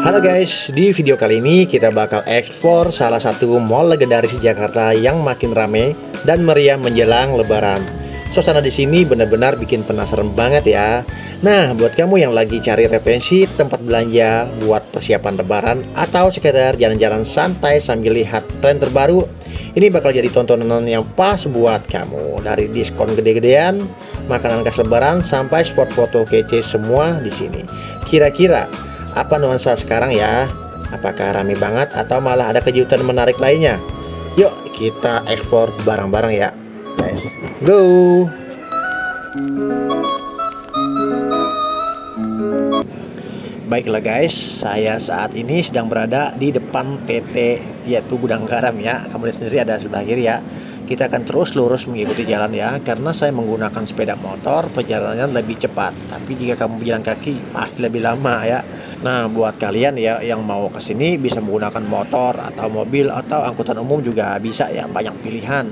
Halo guys, di video kali ini kita bakal eksplor salah satu mall legendaris di Jakarta yang makin rame dan meriah menjelang Lebaran. Suasana di sini benar-benar bikin penasaran banget ya. Nah, buat kamu yang lagi cari referensi tempat belanja buat persiapan Lebaran atau sekedar jalan-jalan santai sambil lihat tren terbaru, ini bakal jadi tontonan yang pas buat kamu. Dari diskon gede-gedean, makanan khas Lebaran sampai spot foto kece semua di sini. Kira-kira apa nuansa sekarang ya? Apakah rame banget atau malah ada kejutan menarik lainnya? Yuk kita eksplor bareng-bareng ya. Let's go. Baiklah guys, saya saat ini sedang berada di depan PT yaitu Gudang Garam ya. Kamu lihat sendiri ada sebelah kiri ya. Kita akan terus lurus mengikuti jalan ya, karena saya menggunakan sepeda motor, perjalanannya lebih cepat. Tapi jika kamu berjalan kaki pasti lebih lama ya. Nah, buat kalian ya yang mau ke sini bisa menggunakan motor atau mobil atau angkutan umum juga bisa ya, banyak pilihan.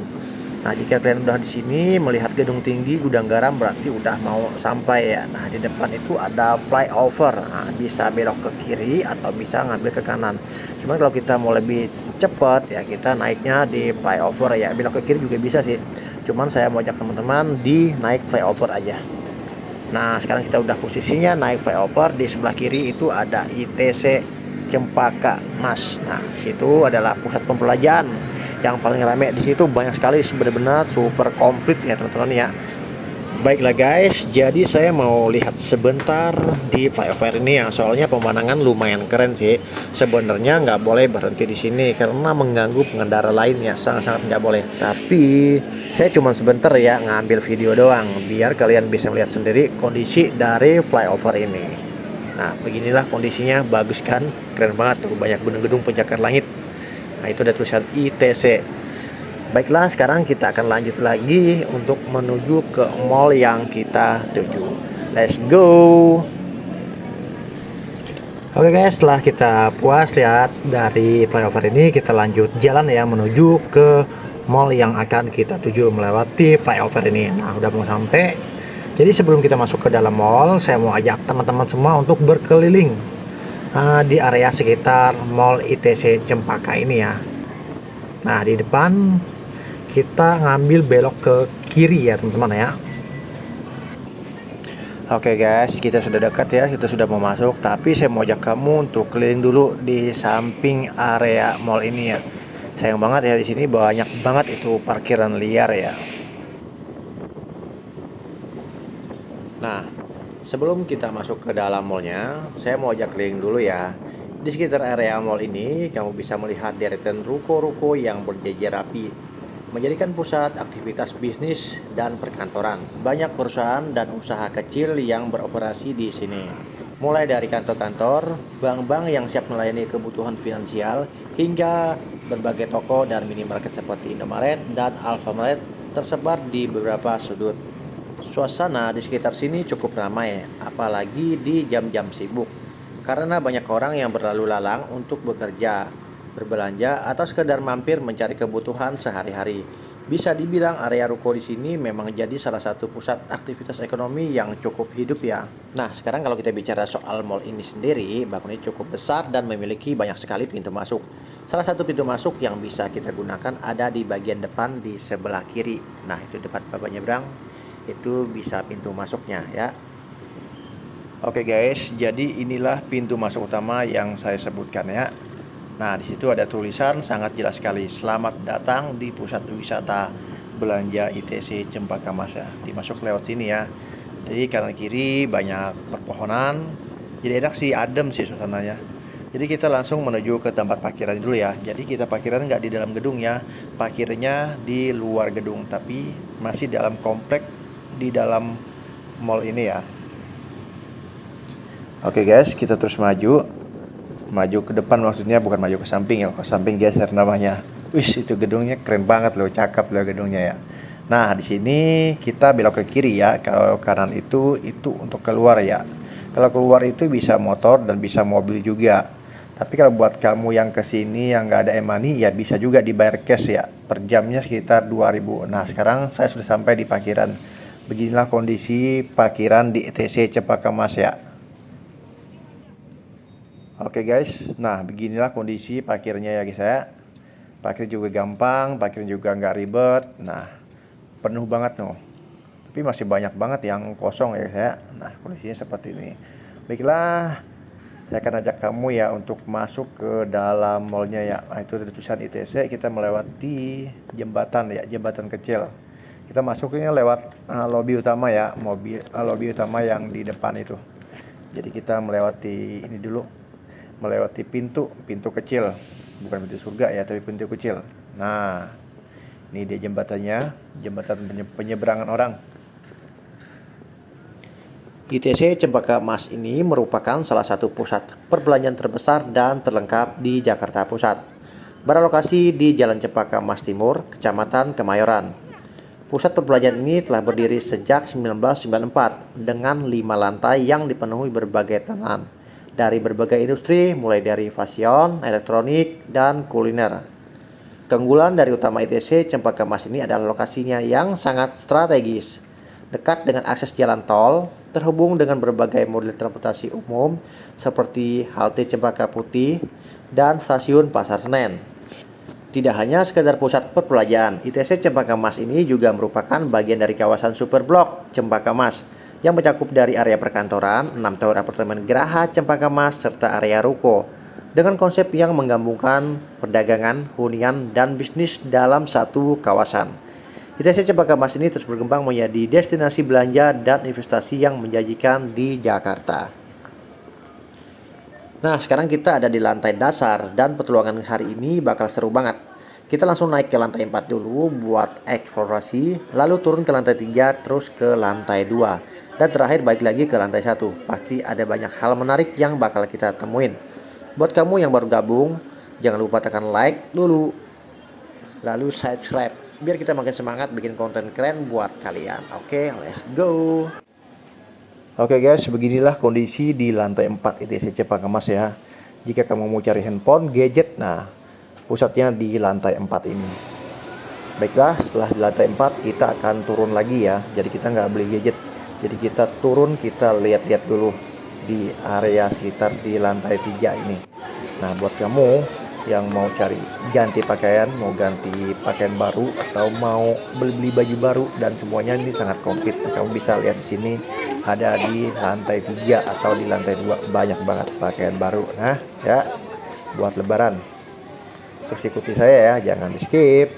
Nah, jika kalian udah di sini melihat gedung tinggi Gudang Garam berarti udah mau sampai ya. Nah, di depan itu ada flyover. Nah, bisa belok ke kiri atau bisa ngambil ke kanan. Cuman kalau kita mau lebih cepat ya kita naiknya di flyover ya. Belok ke kiri juga bisa sih. Cuman saya mau ajak teman-teman di naik flyover aja. Nah, sekarang kita udah posisinya naik flyover. Di sebelah kiri itu ada ITC Cempaka Mas. Nah, situ adalah pusat pembelanjaan yang paling ramai. Di situ banyak sekali, benar-benar super komplit ya teman-teman ya. Baiklah guys, jadi saya mau lihat sebentar di flyover ini ya. Soalnya pemandangan lumayan keren sih. Sebenarnya nggak boleh berhenti di sini karena mengganggu pengendara lain ya, sangat-sangat nggak boleh. Tapi saya cuma sebentar ya ngambil video doang, biar kalian bisa melihat sendiri kondisi dari flyover ini. Nah, beginilah kondisinya, bagus kan? Keren banget tuh, banyak gedung-gedung pencakar langit. Nah, itu ada tulisan ITC. Baiklah, sekarang kita akan lanjut lagi untuk menuju ke mall yang kita tuju. Let's go. Oke guys, setelah kita puas lihat dari flyover ini, kita lanjut jalan ya menuju ke mall yang akan kita tuju melewati flyover ini. Nah, udah mau sampai. Jadi sebelum kita masuk ke dalam mall, saya mau ajak teman-teman semua untuk berkeliling di area sekitar mall ITC Cempaka ini ya. Nah, di depan kita ngambil belok ke kiri ya teman-teman ya. Oke guys, kita sudah dekat ya, kita sudah mau masuk. Tapi saya mau ajak kamu untuk keliling dulu di samping area mall ini ya. Sayang banget ya, di sini banyak banget itu parkiran liar ya. Nah, sebelum kita masuk ke dalam mallnya, saya mau ajak keliling dulu ya. Di sekitar area mall ini kamu bisa melihat deretan ruko-ruko yang berjejer rapi, menjadikan pusat aktivitas bisnis dan perkantoran. Banyak perusahaan dan usaha kecil yang beroperasi di sini. Mulai dari kantor-kantor, bank-bank yang siap melayani kebutuhan finansial, hingga berbagai toko dan minimarket seperti Indomaret dan Alfamart tersebar di beberapa sudut. Suasana di sekitar sini cukup ramai, apalagi di jam-jam sibuk, karena banyak orang yang berlalu lalang untuk bekerja, berbelanja, atau sekedar mampir mencari kebutuhan sehari-hari. Bisa dibilang area ruko di sini memang jadi salah satu pusat aktivitas ekonomi yang cukup hidup ya. Nah, sekarang kalau kita bicara soal mall ini sendiri, bangunnya cukup besar dan memiliki banyak sekali pintu masuk. Salah satu pintu masuk yang bisa kita gunakan ada di bagian depan di sebelah kiri. Nah, itu depan Bapak nyebrang, itu bisa pintu masuknya ya. Oke guys, jadi inilah pintu masuk utama yang saya sebutkan ya. Nah, di situ ada tulisan sangat jelas sekali, selamat datang di pusat wisata belanja ITC Cempaka Mas ya. Dimasuk lewat sini ya. Jadi kanan kiri banyak perpohonan, jadi enak sih, adem sih suasananya. Jadi kita langsung menuju ke tempat parkiran dulu ya. Jadi kita parkiran nggak di dalam gedung ya, parkirnya di luar gedung, tapi masih dalam komplek di dalam mall ini ya. Oke guys, kita terus maju ke depan, maksudnya bukan maju ke samping ya, ke samping geser namanya. Wih, itu gedungnya keren banget loh, cakep loh gedungnya ya. Nah, di sini kita belok ke kiri ya. Kalau kanan itu untuk keluar ya. Kalau keluar itu bisa motor dan bisa mobil juga. Tapi kalau buat kamu yang kesini yang nggak ada e-money ya bisa juga dibayar cash ya. Per jamnya sekitar 2000. Nah, sekarang saya sudah sampai di parkiran. Beginilah kondisi parkiran di ITC Cempaka Mas ya. Oke guys, nah beginilah kondisi parkirnya ya guys ya. Parkir juga gampang, parkir juga nggak ribet. Nah, penuh banget loh. Tapi masih banyak banget yang kosong ya guys ya. Nah, kondisinya seperti ini. Baiklah, saya akan ajak kamu ya untuk masuk ke dalam mallnya ya. Nah, itu tulisan ITC, kita melewati jembatan ya, jembatan kecil. Kita masuknya lewat lobi utama ya, lobi utama yang di depan itu. Jadi kita melewati ini dulu, melewati pintu kecil, bukan pintu surga ya, tapi pintu kecil. Nah, ini dia jembatannya, jembatan penyeberangan orang. ITC Cempaka Emas ini merupakan salah satu pusat perbelanjaan terbesar dan terlengkap di Jakarta Pusat. Berlokasi di Jalan Cempaka Emas Timur, Kecamatan Kemayoran. Pusat perbelanjaan ini telah berdiri sejak 1994 dengan 5 lantai yang dipenuhi berbagai tenan dari berbagai industri mulai dari fashion, elektronik, dan kuliner. Keunggulan dari utama ITC Cempaka Emas ini adalah lokasinya yang sangat strategis, dekat dengan akses jalan tol, terhubung dengan berbagai model transportasi umum seperti halte Cempaka Putih dan stasiun Pasar Senen. Tidak hanya sekedar pusat perbelanjaan, ITC Cempaka Emas ini juga merupakan bagian dari kawasan Super Blok Cempaka Emas yang mencakup dari area perkantoran, 6 tower apartemen Geraha Cempaka Emas, serta area ruko dengan konsep yang menggabungkan perdagangan, hunian, dan bisnis dalam satu kawasan. ITC Cempaka Emas ini terus berkembang menjadi destinasi belanja dan investasi yang menjanjikan di Jakarta. Nah, sekarang kita ada di lantai dasar dan petualangan hari ini bakal seru banget. Kita langsung naik ke lantai 4 dulu buat eksplorasi, lalu turun ke lantai 3, terus ke lantai 2, dan terakhir balik lagi ke lantai 1. Pasti ada banyak hal menarik yang bakal kita temuin. Buat kamu yang baru gabung, jangan lupa tekan like dulu, lalu subscribe, biar kita makin semangat bikin konten keren buat kalian. Oke, let's go. Oke guys, beginilah kondisi di lantai 4 ITC Cempaka Emas ya. Jika kamu mau cari handphone, gadget, nah pusatnya di lantai 4 ini. Baiklah, setelah di lantai 4 kita akan turun lagi ya. Jadi kita nggak beli gadget. Jadi kita turun, kita lihat-lihat dulu di area sekitar di lantai 3 ini. Nah, buat kamu yang mau cari ganti pakaian, mau ganti pakaian baru atau mau beli baju baru dan semuanya ini sangat komplit. Kamu bisa lihat di sini ada di lantai 3 atau di lantai 2 banyak banget pakaian baru. Nah, ya buat lebaran. Terus ikuti saya ya, jangan di-skip.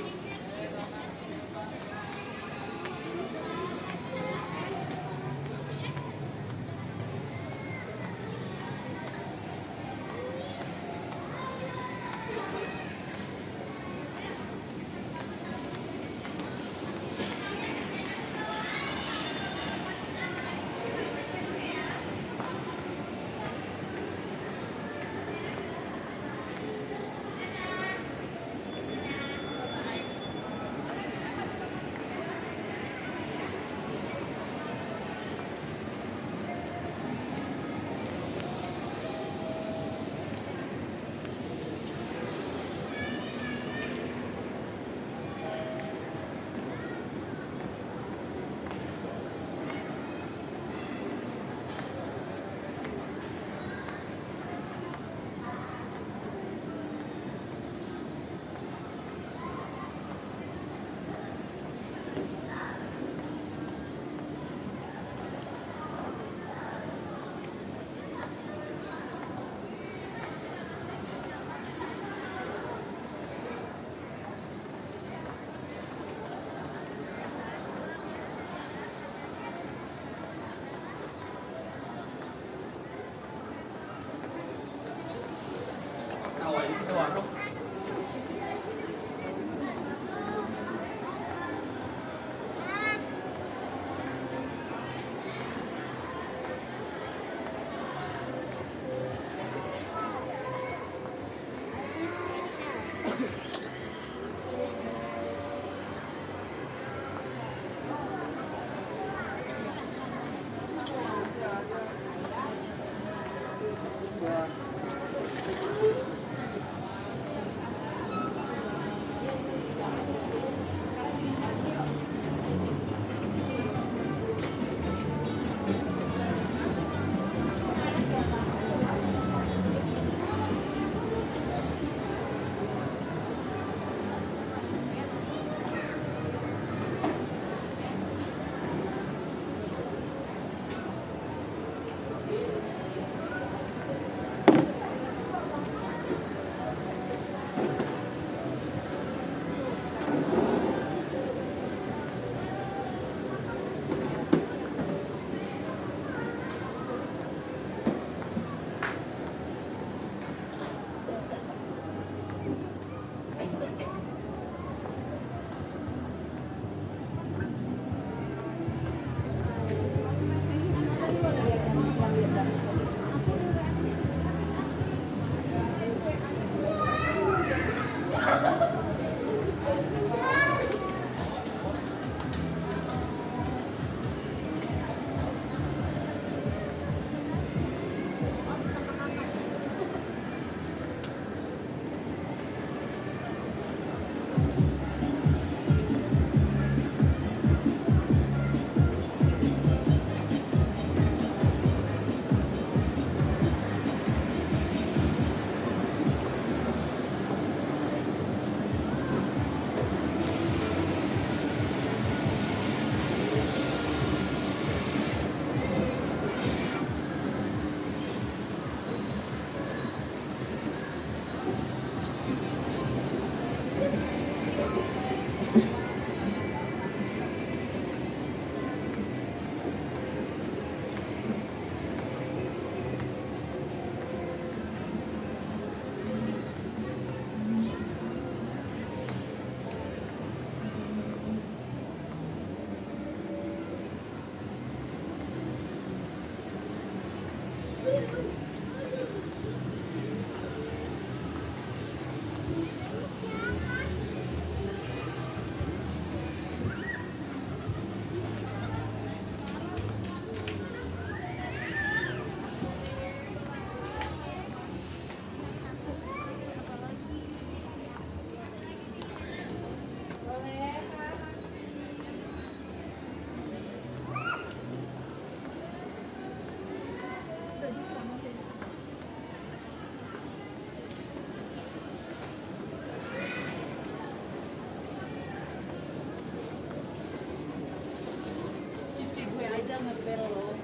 Cici gue aja ngepel loh.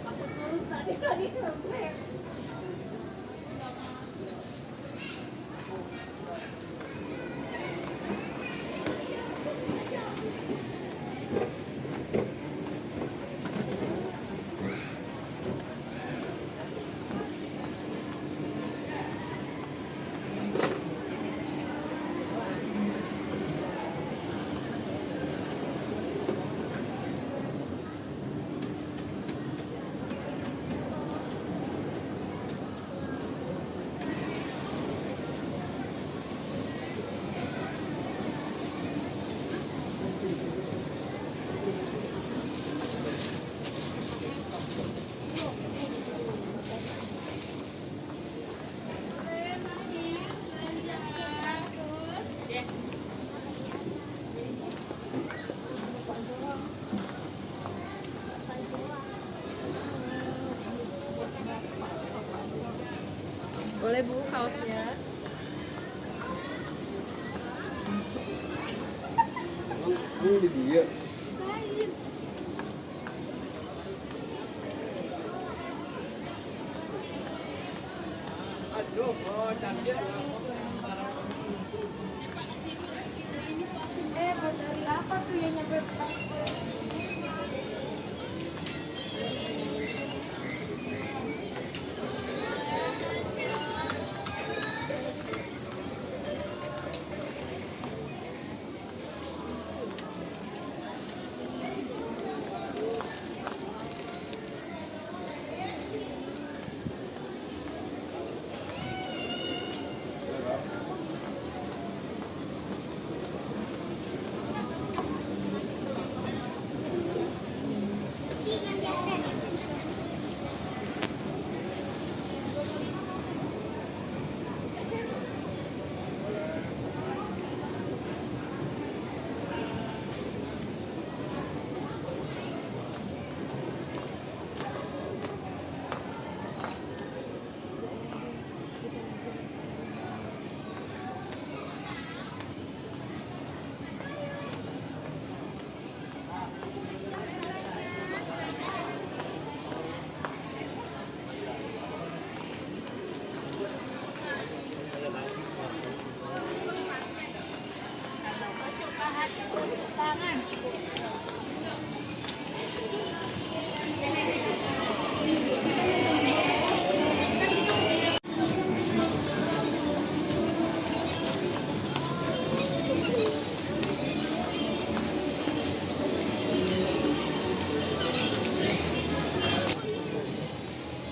Aku turun tadi lagi ngepel. Boleh Bu kaosnya? Ini dia. Aduh, oh cantik. Pas hari apa tuh yang nyampe?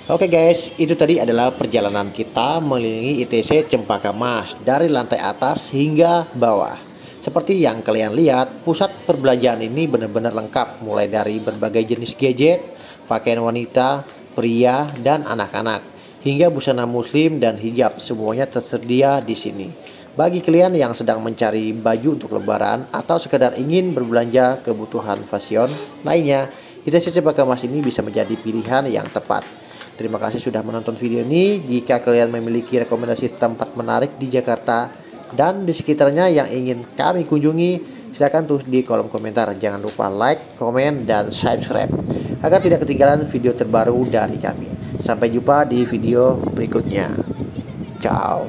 Oke guys, itu tadi adalah perjalanan kita mengelilingi ITC Cempaka Mas dari lantai atas hingga bawah. Seperti yang kalian lihat, pusat perbelanjaan ini benar-benar lengkap, mulai dari berbagai jenis gadget, pakaian wanita, pria, dan anak-anak, hingga busana muslim dan hijab, semuanya tersedia di sini. Bagi kalian yang sedang mencari baju untuk lebaran atau sekedar ingin berbelanja kebutuhan fashion lainnya, ITC Cempaka Mas ini bisa menjadi pilihan yang tepat. Terima kasih sudah menonton video ini. Jika kalian memiliki rekomendasi tempat menarik di Jakarta dan di sekitarnya yang ingin kami kunjungi, silakan tulis di kolom komentar. Jangan lupa like, komen, dan subscribe agar tidak ketinggalan video terbaru dari kami. Sampai jumpa di video berikutnya. Ciao.